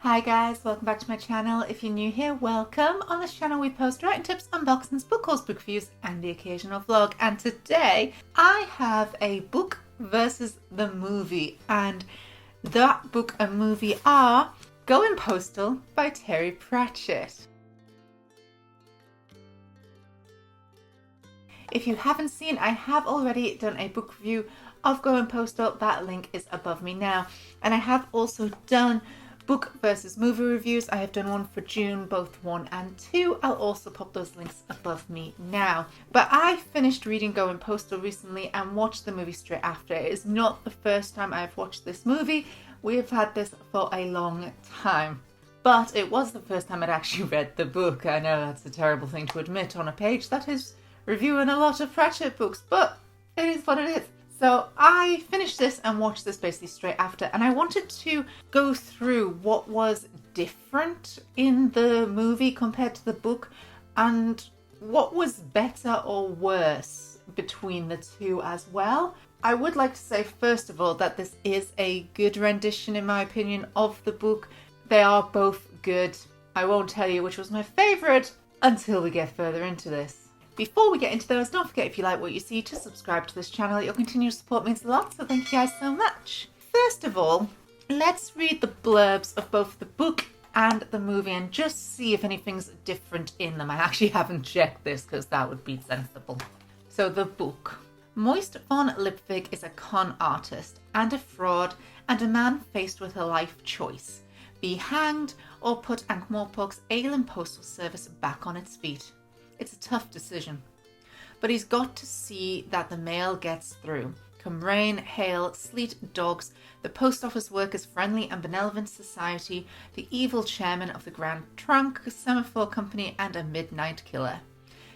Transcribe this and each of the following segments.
Hi guys, welcome back to my channel. If you're new here, welcome. On this channel we post writing tips, unboxings, book hauls, book reviews and the occasional vlog. And today I have a book versus the movie, and that book and movie are Going Postal by Terry Pratchett. If you haven't seen, I have already done a book review of Going Postal. That link is above me now. And I have also done book versus movie reviews. I have done one for June, both 1 and 2. I'll also pop those links above me now. But I finished reading Going Postal recently and watched the movie straight after. It is not the first time I've watched this movie. We have had this for a long time. But it was the first time I'd actually read the book. I know that's a terrible thing to admit on a page that is reviewing a lot of Pratchett books, but it is what it is. So I finished this and watched this basically straight after, and I wanted to go through what was different in the movie compared to the book and what was better or worse between the two as well. I would like to say first of all that this is a good rendition in my opinion of the book. They are both good. I won't tell you which was my favourite until we get further into this. Before we get into those, don't forget if you like what you see to subscribe to this channel. Your continued support means a lot, so thank you guys so much. First of all, let's read the blurbs of both the book and the movie and just see if anything's different in them. I actually haven't checked this because that would be sensible. So the book. Moist von Lipwig is a con artist and a fraud and a man faced with a life choice. Be hanged or put Ankh-Morpork's ailing postal service back on its feet. It's a tough decision, but he's got to see that the mail gets through. Come rain, hail, sleet, dogs, the post office workers' friendly and benevolent society, the evil chairman of the Grand Trunk Semaphore Company, and a midnight killer.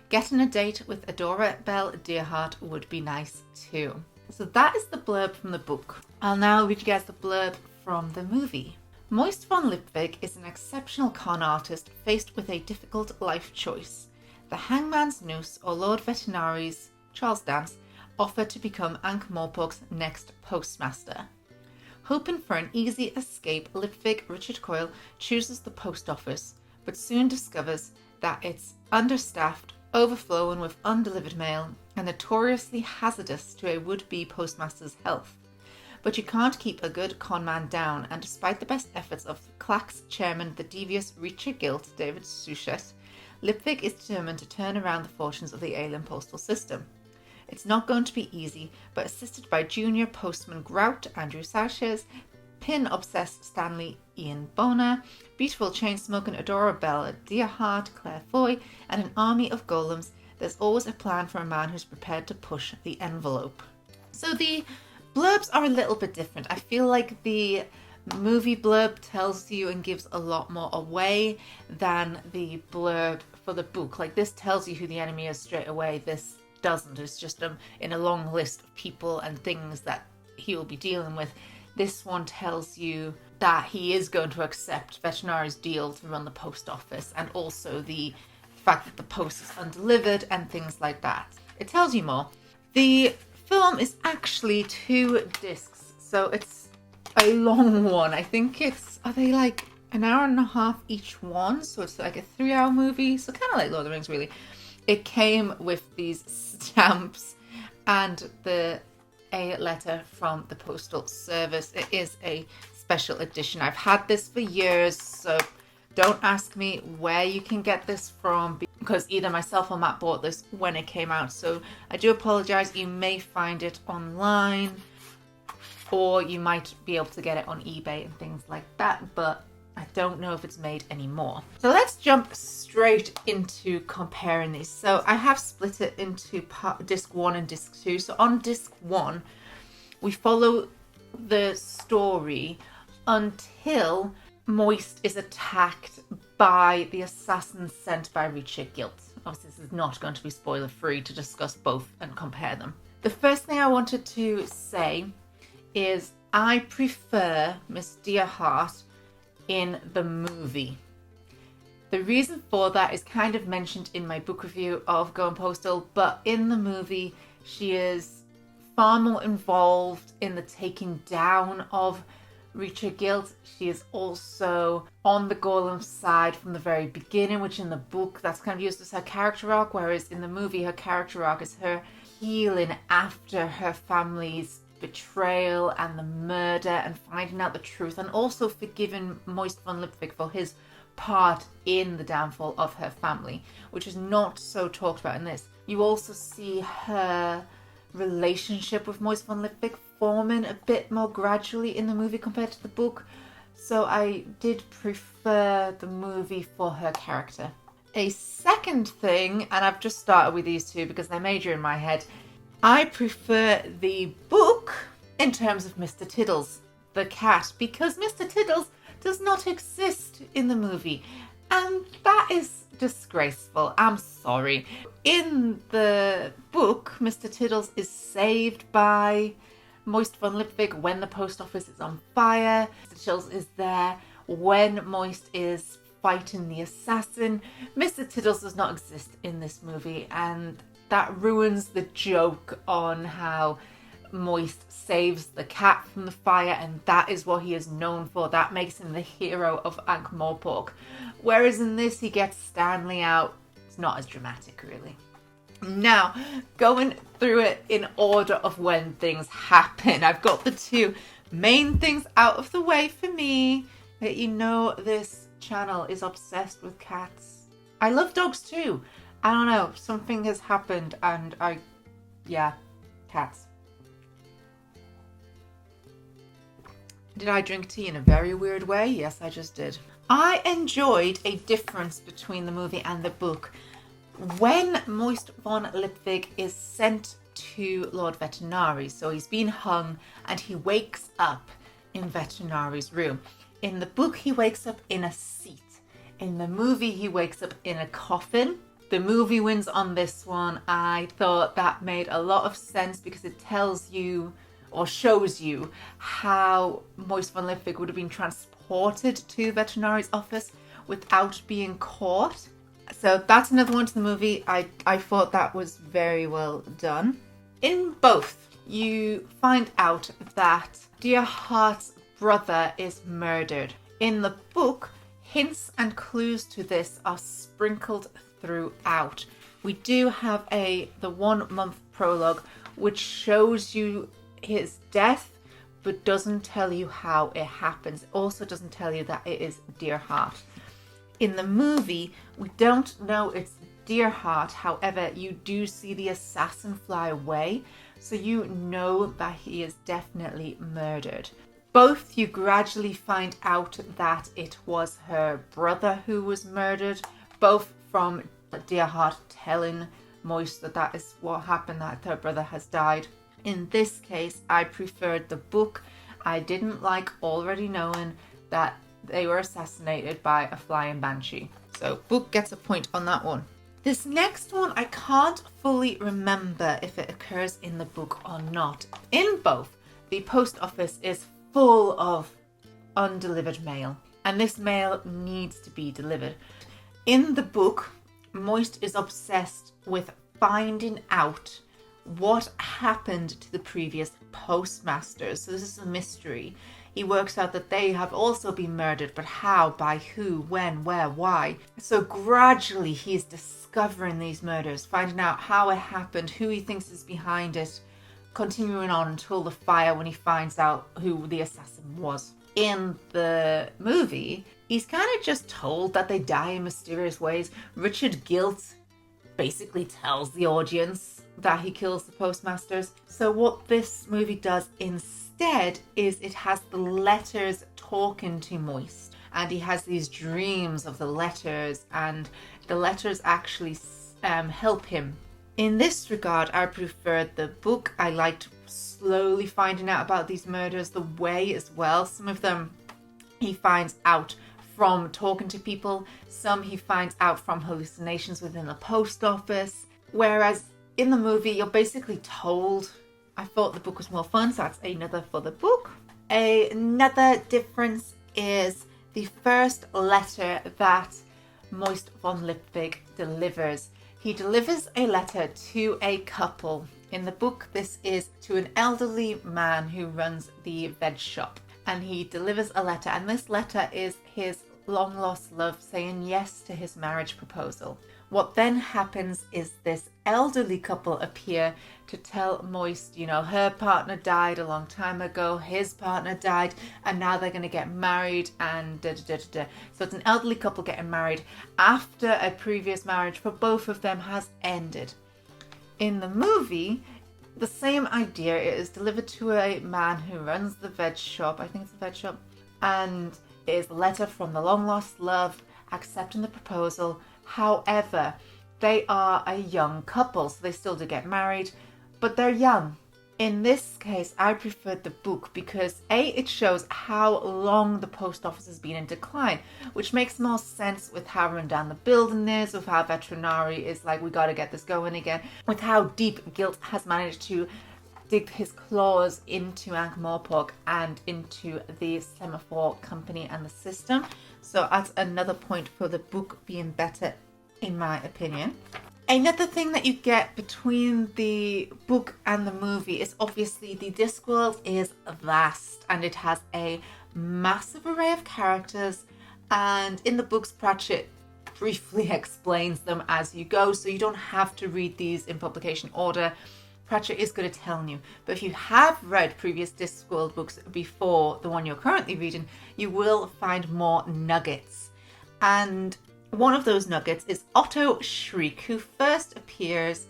Getting a date with Adora Belle Dearheart would be nice too. So that is the blurb from the book. I'll now read you guys the blurb from the movie. Moist von Lipwig is an exceptional con artist faced with a difficult life choice. The Hangman's Noose or Lord Veterinary's Charles Dance offer to become Ankh-Morpork's next postmaster. Hoping for an easy escape, Lipwig Richard Coyle chooses the post office, but soon discovers that it's understaffed, overflowing with undelivered mail, and notoriously hazardous to a would-be postmaster's health. But you can't keep a good con man down, and despite the best efforts of Clack's chairman, the devious Reacher Guilt, David Suchet, Lipwig is determined to turn around the fortunes of the alien postal system. It's not going to be easy, but assisted by junior postman Grout, Andrew Sanchez, pin-obsessed Stanley Ian Boner, beautiful chain-smoking Adora Belle Dearheart, Claire Foy, and an army of golems, there's always a plan for a man who's prepared to push the envelope. So the blurbs are a little bit different. I feel like the movie blurb tells you and gives a lot more away than the blurb for the book. Like, this tells you who the enemy is straight away. This doesn't. It's just in a long list of people and things that he will be dealing with. This one tells you that he is going to accept Veterinary's deal to run the post office, and also the fact that the post is undelivered and things like that. It tells you more. The film is actually 2 discs, so it's a long one. I think are they like an hour and a half each one? So it's like a 3-hour movie. So kind of like Lord of the Rings, really. It came with these stamps and a letter from the Postal Service. It is a special edition. I've had this for years, so don't ask me where you can get this from, because either myself or Matt bought this when it came out. So I do apologize. You may find it online, or you might be able to get it on eBay and things like that, but I don't know if it's made anymore. So let's jump straight into comparing these. So I have split it into disc 1 and disc 2. So on disc 1, we follow the story until Moist is attacked by the assassins sent by Reacher Guilt. Obviously, this is not going to be spoiler free to discuss both and compare them. The first thing I wanted to say is I prefer Miss Dearheart in the movie. The reason for that is kind of mentioned in my book review of Going Postal, but in the movie she is far more involved in the taking down of reach her guilt. She is also on the Golem's side from the very beginning, which in the book that's kind of used as her character arc, whereas in the movie her character arc is her healing after her family's betrayal and the murder and finding out the truth, and also forgiving Moist von Lipwig for his part in the downfall of her family, which is not so talked about in this. You also see her relationship with Moist von Lipwig forming a bit more gradually in the movie compared to the book, so I did prefer the movie for her character. A second thing, and I've just started with these two because they're major in my head, I prefer the book in terms of Mr. Tiddles, the cat, because Mr. Tiddles does not exist in the movie, and that is disgraceful. I'm sorry. In the book, Mr. Tiddles is saved by Moist von Lipwig when the post office is on fire. Mr. Tiddles is there when Moist is fighting the assassin. Mr. Tiddles does not exist in this movie, and that ruins the joke on how Moist saves the cat from the fire, and that is what he is known for. That makes him the hero of Ankh-Morpork. Whereas in this, he gets Stanley out. It's not as dramatic, really. Now, going through it in order of when things happen. I've got the two main things out of the way for me. That you know this channel is obsessed with cats. I love dogs too. I don't know, something has happened and cats. Did I drink tea in a very weird way? Yes, I just did. I enjoyed a difference between the movie and the book. When Moist von Lipwig is sent to Lord Vetinari, so he's been hung and he wakes up in Vetinari's room. In the book, he wakes up in a seat. In the movie, he wakes up in a coffin. The movie wins on this one. I thought that made a lot of sense because it tells you or shows you how Moist von Lipwig would have been transported to Vetinari's office without being caught. So that's another one to the movie. I thought that was very well done. In both, you find out that Dearheart's brother is murdered. In the book, hints and clues to this are sprinkled throughout. We do have the 1 month prologue which shows you his death but doesn't tell you how it happens. It also doesn't tell you that it is Dearheart. In the movie, we don't know it's Dearheart, however, you do see the assassin fly away, so you know that he is definitely murdered. Both you gradually find out that it was her brother who was murdered, both from Dearheart telling Moist that is what happened, that her brother has died. In this case, I preferred the book. I didn't like already knowing that they were assassinated by a flying banshee. So book gets a point on that one. This next one, I can't fully remember if it occurs in the book or not. In both, the post office is full of undelivered mail, and this mail needs to be delivered. In the book, Moist is obsessed with finding out what happened to the previous postmasters. So this is a mystery. He works out that they have also been murdered, but how, by who, when, where, why. So gradually he's discovering these murders, finding out how it happened, who he thinks is behind it, continuing on until the fire when he finds out who the assassin was. In the movie, he's kind of just told that they die in mysterious ways. Richard Gilt basically tells the audience that he kills the postmasters. So what this movie does instead is it has the letters talking to Moist, and he has these dreams of the letters, and the letters actually help him. In this regard, I preferred the book. I liked slowly finding out about these murders, the way as well. Some of them he finds out from talking to people, some he finds out from hallucinations within the post office, whereas in the movie you're basically told. I thought the book was more fun, so that's another for the book. Another difference is the first letter that Moist von Lipwig delivers. He delivers a letter to a couple. In the book, this is to an elderly man who runs the veg shop. and he delivers a letter, and this letter is his long lost love saying yes to his marriage proposal. What then happens is this elderly couple appear to tell Moist, her partner died a long time ago, his partner died, and now they're going to get married, and da-da-da-da-da. So it's an elderly couple getting married after a previous marriage for both of them has ended. In the movie, the same idea is delivered to a man who runs the veg shop, I think it's a veg shop, and it is a letter from the long lost love accepting the proposal. However, they are a young couple, so they still do get married, but they're young. In this case, I preferred the book because A, it shows how long the post office has been in decline, which makes more sense with how run down the building is, with how veterinary is like, we got to get this going again, with how deep Guilt has managed to dig his claws into Ankh-Morpork and into the Semaphore Company and the system. So that's another point for the book being better, in my opinion. Another thing that you get between the book and the movie is obviously the Discworld is vast and it has a massive array of characters, and in the books Pratchett briefly explains them as you go, so you don't have to read these in publication order. Pratchett is good at telling you, but if you have read previous Discworld books before the one you're currently reading, you will find more nuggets. And one of those nuggets is Otto Schreck, who first appears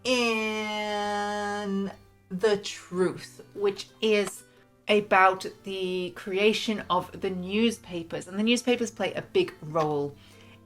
in The Truth, which is about the creation of the newspapers. And the newspapers play a big role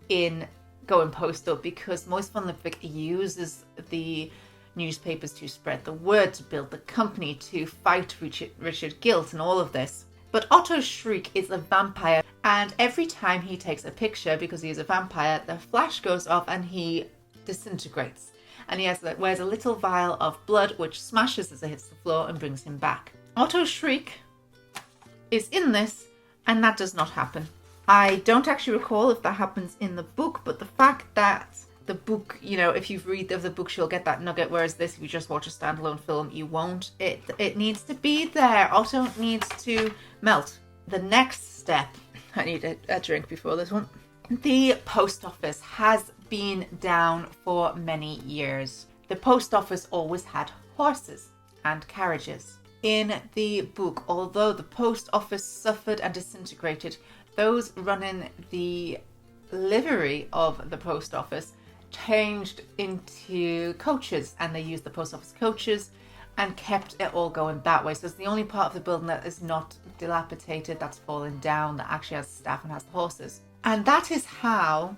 in Going Postal because Moist von Lipwig uses the newspapers to spread the word, to build the company, to fight Richard Guilt and all of this. But Otto Schreck is a vampire, and every time he takes a picture, because he is a vampire, the flash goes off and he disintegrates. And he wears a little vial of blood which smashes as it hits the floor and brings him back. Otto Schreck is in this, and that does not happen. I don't actually recall if that happens in the book, but the fact that the book, if you read the book, you'll get that nugget, whereas this, if you just watch a standalone film, you won't. It needs to be there. Otto needs to melt. The next step, I need a drink before this one. The post office has been down for many years. The post office always had horses and carriages. In the book, although the post office suffered and disintegrated, those running the livery of the post office changed into coaches, and they used the post office coaches and kept it all going that way. So it's the only part of the building that is not dilapidated, that's fallen down, that actually has staff and has the horses. And that is how,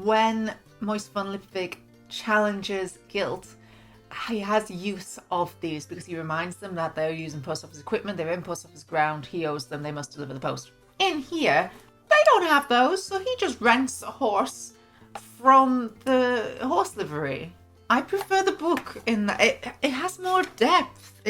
when Moist von Lipwig challenges Guilt, he has use of these because he reminds them that they're using post office equipment, they're in post office ground, he owes them, they must deliver the post. In here, they don't have those, so he just rents a horse from the horse livery. I prefer the book in that it has more depth.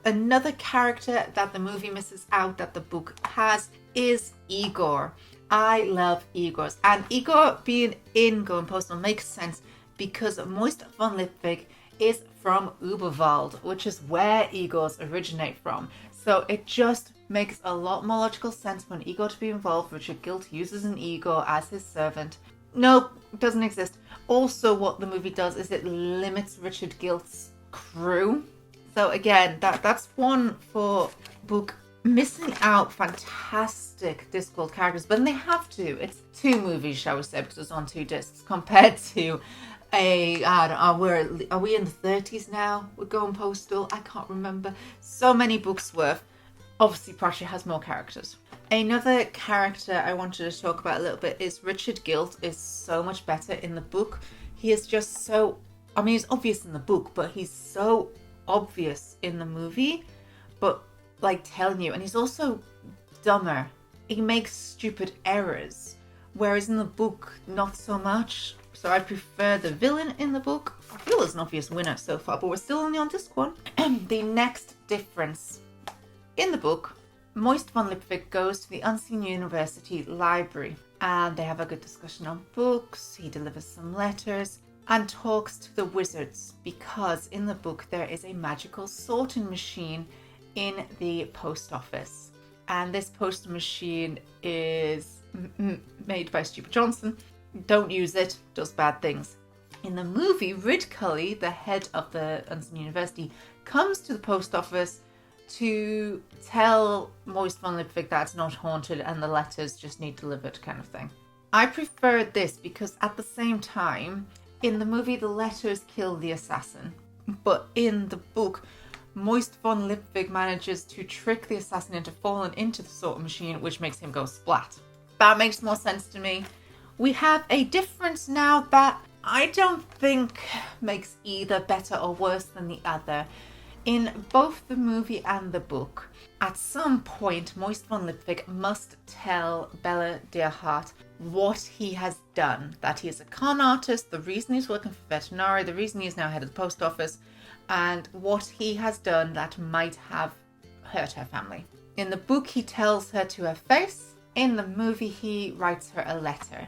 Another character that the movie misses out that the book has is Igor. I love Igor's, and Igor being in Going Postal makes sense because Moist von Lipwig is from Uberwald, which is where Igors originate from. So it just makes a lot more logical sense for an Igor to be involved. Richard Guilt uses an Igor as his servant. No, doesn't exist. Also, what the movie does is it limits Richard Guilt's crew. So again, that's one for book. Missing out fantastic Discworld characters, but they have to. It's 2 movies, shall we say, because it's on 2 discs, compared to are we in the 30s now? We're Going Postal? I can't remember. So many books worth. Obviously, Pratchett has more characters. Another character I wanted to talk about a little bit is Richard Guilt is so much better in the book. He is just so... he's obvious in the book, but he's so obvious in the movie. But, telling you. And he's also dumber. He makes stupid errors. Whereas in the book, not so much. So I prefer the villain in the book. I feel there's an obvious winner so far, but we're still only on disc 1. The next difference. In the book, Moist von Lipwig goes to the Unseen University library and they have a good discussion on books. He delivers some letters and talks to the wizards because in the book there is a magical sorting machine in the post office. And this post machine is made by Stupid Johnson. Don't use it, does bad things. In the movie, Ridcully, the head of the Unson University, comes to the post office to tell Moist von Lipwig that it's not haunted and the letters just need delivered, kind of thing. I preferred this because at the same time, in the movie, the letters kill the assassin. But in the book, Moist von Lipwig manages to trick the assassin into falling into the sorting machine, which makes him go splat. That makes more sense to me. We have a difference now that I don't think makes either better or worse than the other. In both the movie and the book, at some point, Moist von Lipwig must tell Bella Dearhart what he has done. That he is a con artist, the reason he's working for Veterinary, the reason he is now head of the post office, and what he has done that might have hurt her family. In the book, he tells her to her face. In the movie, he writes her a letter.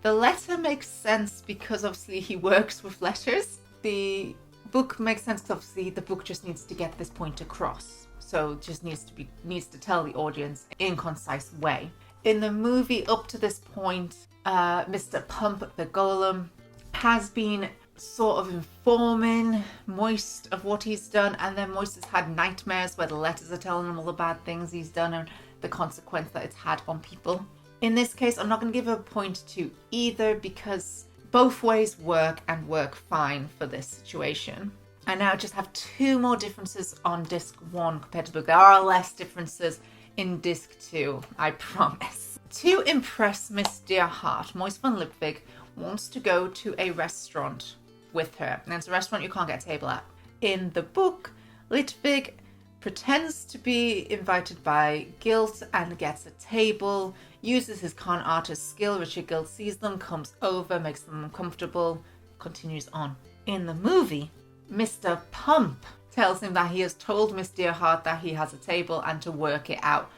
The letter makes sense because obviously he works with letters. The book makes sense because obviously the book just needs to get this point across. So it just needs to tell the audience in a concise way. In the movie, up to this point, Mr. Pump, the golem, has been sort of informing Moist of what he's done, and then Moist has had nightmares where the letters are telling him all the bad things he's done and the consequence that it's had on people. In this case, I'm not going to give a point to either because both ways work and work fine for this situation. I now just have two more differences on disc 1 compared to the book. There are less differences in disc 2, I promise. To impress Miss Dearhart, Moist von Lipwig wants to go to a restaurant with her. And it's a restaurant you can't get a table at. In the book, Lipwig pretends to be invited by Gilt and gets a table, uses his con artist skill. Richard Gilt sees them, comes over, makes them uncomfortable, continues on. In the movie, Mr. Pump tells him that he has told Miss Dearhart that he has a table and to work it out.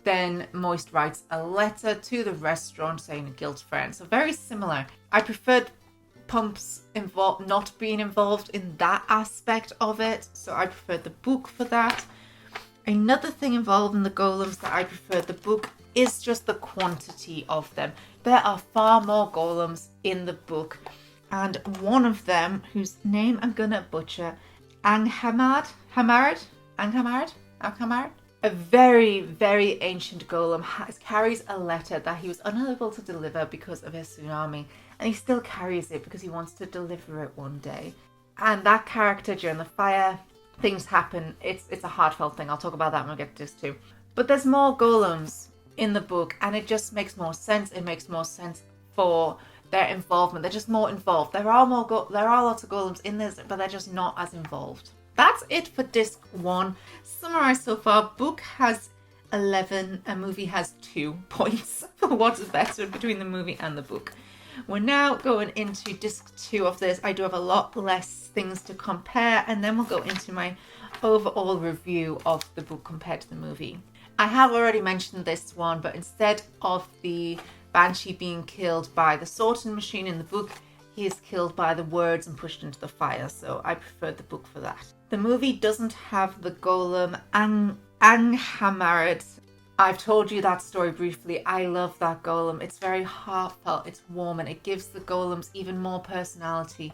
Then Moist writes a letter to the restaurant saying a guilt friend. So very similar. I preferred Pump's not being involved in that aspect of it. So I preferred the book for that. Another thing involved in the golems that I preferred the book is just the quantity of them. There are far more golems in the book. And one of them, whose name I'm gonna butcher, Anghamad, a very, very ancient golem, carries a letter that he was unable to deliver because of his tsunami, and he still carries it because he wants to deliver it one day. And that character, during the fire, things happen. It's a heartfelt thing. I'll talk about that when we get to this too. But there's more golems in the book, and it just makes more sense. It makes more sense for their involvement. They're just more involved. There are lots of golems in this, but they're just not as involved. That's it for disc 1. Summarized so far, book has 11, a movie has 2 points for what's better between the movie and the book. We're now going into disc 2 of this. I do have a lot less things to compare, and then we'll go into my overall review of the book compared to the movie. I have already mentioned this one, but instead of the Banshee being killed by the sorting machine in the book, he is killed by the words and pushed into the fire, so I preferred the book for that. The movie doesn't have the golem Anghamad. I've told you that story briefly. I love that golem. It's very heartfelt, it's warm, and it gives the golems even more personality.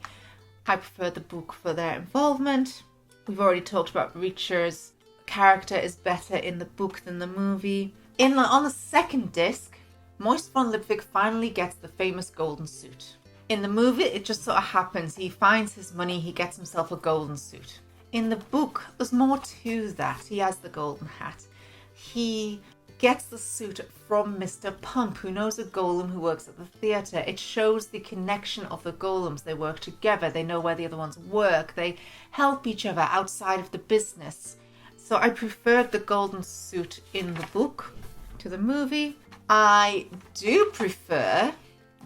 I prefer the book for their involvement. We've already talked about Reacher's character is better in the book than the movie. On the second disc, Moist von Lipwig finally gets the famous golden suit. In the movie, it just sort of happens. He finds his money, he gets himself a golden suit. In the book, there's more to that. He has the golden hat. He gets the suit from Mr. Pump, who knows a golem who works at the theatre. It shows the connection of the golems. They work together. They know where the other ones work. They help each other outside of the business. So I preferred the golden suit in the book to the movie. I do prefer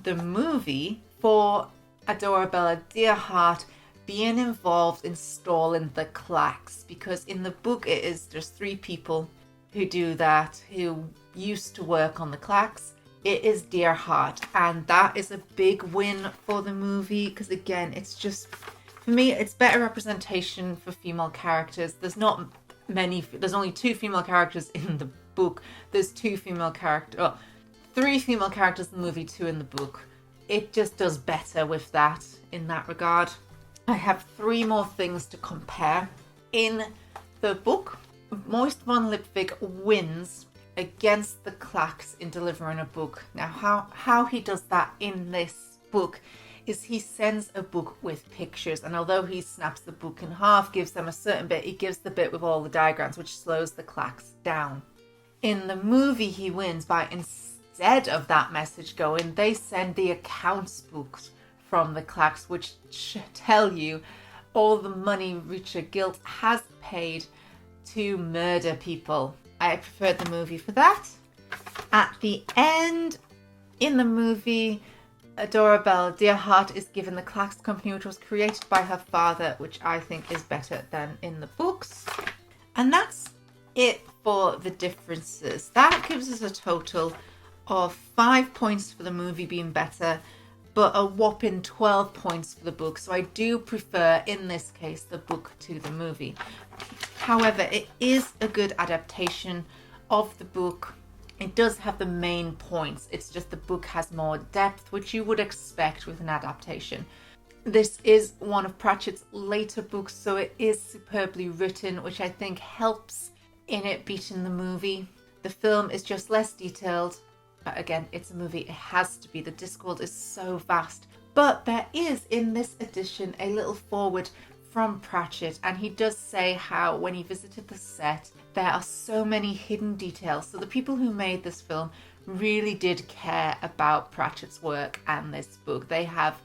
the movie for Adorabella Dearhart being involved in stalling the clacks, because in the book it is just 3 people who do that, who used to work on the clacks. It is Dearhart, and that is a big win for the movie, because again, it's just, for me, it's better representation for female characters. There's not there's only 2 female characters in the book. There's 3 female characters in the movie, 2 in the book. It just does better with that in that regard. I have 3 more things to compare. In the book, Moist von Lipwig wins against the Clacks in delivering a book. Now, how he does that in this book is he sends a book with pictures, and although he snaps the book in half, gives them a certain bit, he gives the bit with all the diagrams, which slows the Clacks down. In the movie, he wins by, instead of that message going, they send the accounts books from the Clacks, which tell you all the money Richard Gilt has paid to murder people. I preferred the movie for that. At the end, in the movie, Dorabelle Dearheart is given the Clacks Company, which was created by her father, which I think is better than in the books. And that's it for the differences. That gives us a total of 5 points for the movie being better, but a whopping 12 points for the book. So I do prefer, in this case, the book to the movie. However, it is a good adaptation of the book. It does have the main points. It's just the book has more depth, which you would expect with an adaptation. This is one of Pratchett's later books, so it is superbly written, which I think helps in it beating the movie. The film is just less detailed. Again, it's a movie. It has to be. The Discworld is so vast. But there is, in this edition, a little foreword from Pratchett, and he does say how when he visited the set, there are so many hidden details. So the people who made this film really did care about Pratchett's work and this book. They have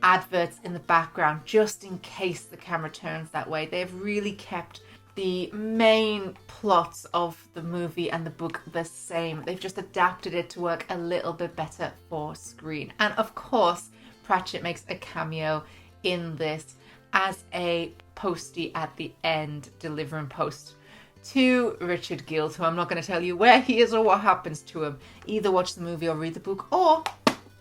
adverts in the background just in case the camera turns that way. They've really kept the main plots of the movie and the book the same. They've just adapted it to work a little bit better for screen. And of course, Pratchett makes a cameo in this as a postie at the end, delivering post to Richard Gilt, who I'm not going to tell you where he is or what happens to him. Either watch the movie or read the book, or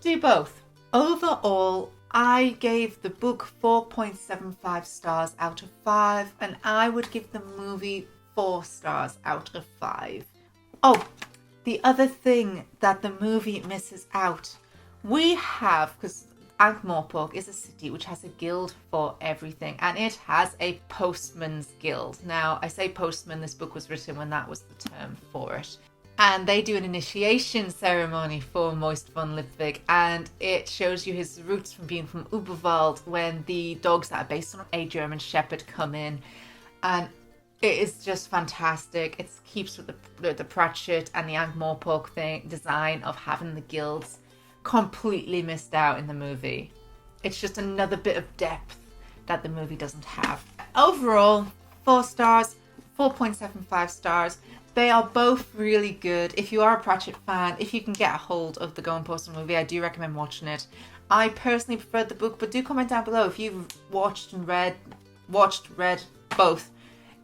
do both. Overall, I gave the book 4.75 stars out of 5, and I would give the movie 4 stars out of 5. Oh, the other thing that the movie misses out, we have, because Ankh-Morpork is a city which has a guild for everything, and it has a postman's guild. Now, I say postman, this book was written when that was the term for it. And they do an initiation ceremony for Moist von Lipwig, and it shows you his roots from being from Uberwald when the dogs that are based on a German Shepherd come in. And it is just fantastic. It keeps with the Pratchett and the Ankh-Morpork design of having the guilds, completely missed out in the movie. It's just another bit of depth that the movie doesn't have. Overall, 4 stars, 4.75 stars. They are both really good. If you are a Pratchett fan, if you can get a hold of the Going Postal movie, I do recommend watching it. I personally preferred the book, but do comment down below if you've watched, read both.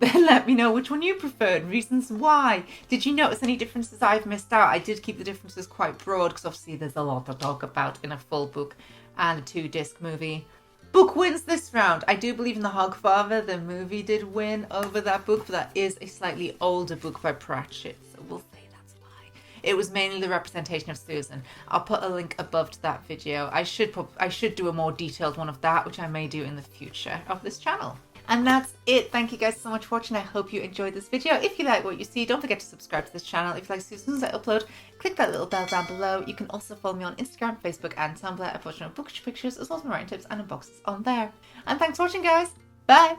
Then let me know which one you preferred and reasons why. Did you notice any differences I've missed out? I did keep the differences quite broad because obviously there's a lot to talk about in a full book and a 2-disc movie. Book wins this round. I do believe in the Hogfather. The movie did win over that book, but that is a slightly older book by Pratchett, so we'll say that's why. It was mainly the representation of Susan. I'll put a link above to that video. I should do a more detailed one of that, which I may do in the future of this channel. And that's it. Thank you guys so much for watching. I hope you enjoyed this video. If you like what you see, don't forget to subscribe to this channel. If you like to see as soon as I upload, click that little bell down below. You can also follow me on Instagram, Facebook and Tumblr. I post my bookish pictures as well as my writing tips and unboxes on there. And thanks for watching, guys. Bye!